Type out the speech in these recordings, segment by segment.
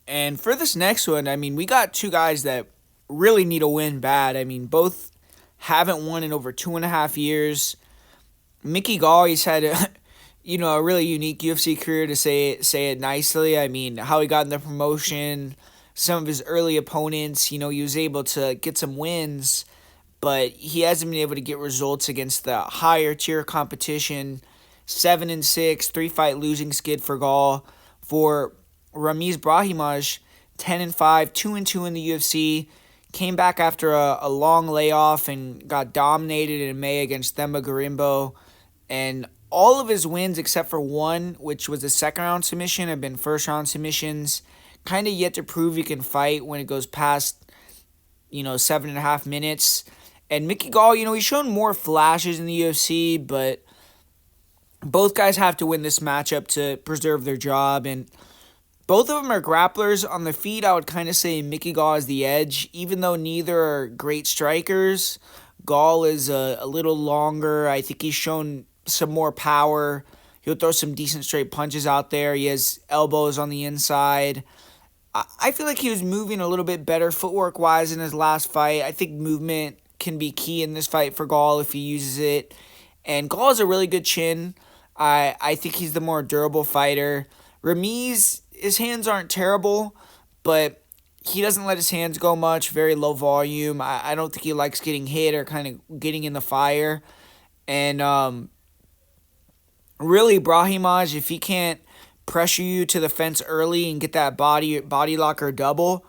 And for this next one, we got two guys that really need a win bad. Both haven't won in over 2.5 years. Mickey Gall, he's had a, a really unique UFC career to say it nicely. How he got in the promotion, some of his early opponents, he was able to get some wins, but he hasn't been able to get results against the higher tier competition. 7-6, 3 fight losing skid for Gall. For Ramiz Brahimaj, 10-5, 2-2 in the UFC. Came back after a long layoff and got dominated in May against Themba Garimbo. And all of his wins except for one, which was a second round submission, have been first round submissions. Kind of yet to prove he can fight when it goes past, 7.5 minutes. And Mickey Gall, he's shown more flashes in the UFC, but both guys have to win this matchup to preserve their job. And both of them are grapplers. On the feet, I would kind of say Mickey Gall is the edge. Even though neither are great strikers, Gall is a little longer. I think he's shown some more power. He'll throw some decent straight punches out there. He has elbows on the inside. I feel like he was moving a little bit better footwork-wise in his last fight. I think movement can be key in this fight for Gall if he uses it. And Gall has a really good chin. I think he's the more durable fighter. Ramiz, his hands aren't terrible, but he doesn't let his hands go much, very low volume. I don't think he likes getting hit or kind of getting in the fire. And really, Brahimaj, if he can't pressure you to the fence early and get that body lock or double,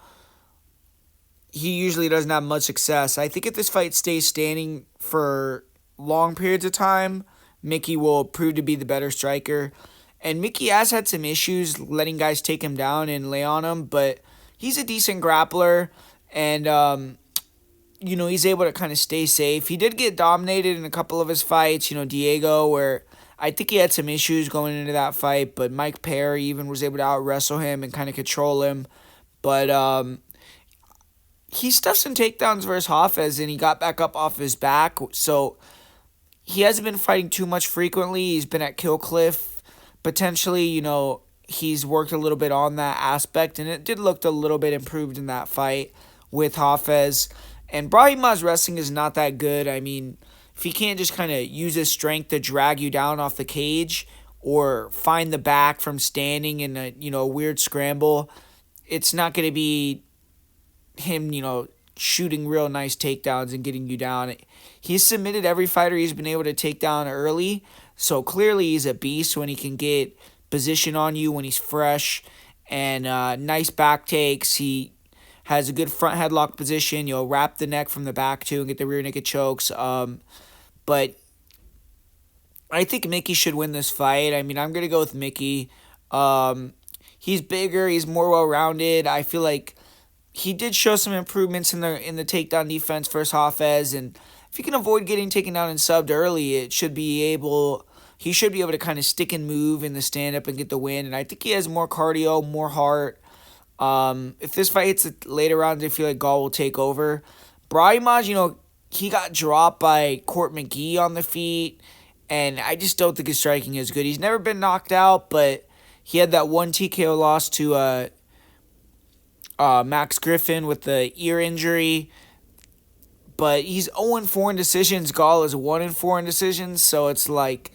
he usually doesn't have much success. I think if this fight stays standing for long periods of time, Mickey will prove to be the better striker. And Mickey has had some issues letting guys take him down and lay on him, but he's a decent grappler, and he's able to kind of stay safe. He did get dominated in a couple of his fights, Diego, where I think he had some issues going into that fight, but Mike Perry even was able to out-wrestle him and kind of control him. But he stuffed some takedowns versus Hafez, and he got back up off his back, so he hasn't been fighting too much frequently. He's been at Kill Cliff. Potentially, he's worked a little bit on that aspect, and it did look a little bit improved in that fight with Hafez. And Brahimaj's wrestling is not that good. If he can't just kind of use his strength to drag you down off the cage or find the back from standing in a weird scramble, it's not going to be him, shooting real nice takedowns and getting you down. He's submitted every fighter he's been able to take down early, so clearly he's a beast when he can get position on you when he's fresh, and nice back takes. He has a good front headlock position. You'll wrap the neck from the back too and get the rear naked chokes. But I think Mickey should win this fight. I'm going to go with Mickey. He's bigger. He's more well-rounded. I feel like he did show some improvements in the takedown defense versus Hafez, and if he can avoid getting taken down and subbed early, he should be able to kind of stick and move in the stand-up and get the win. And I think he has more cardio, more heart. If this fight hits the later rounds, I feel like Gall will take over. Brahimaj, he got dropped by Court McGee on the feet, and I just don't think his striking is good. He's never been knocked out, but he had that one TKO loss to Max Griffin with the ear injury. But he's 0-4 in decisions. Gall is 1-4 in decisions, so it's like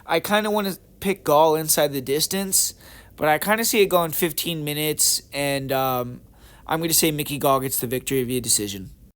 I kind of want to pick Gall inside the distance, but I kind of see it going 15 minutes, and I'm going to say Mickey Gall gets the victory via decision.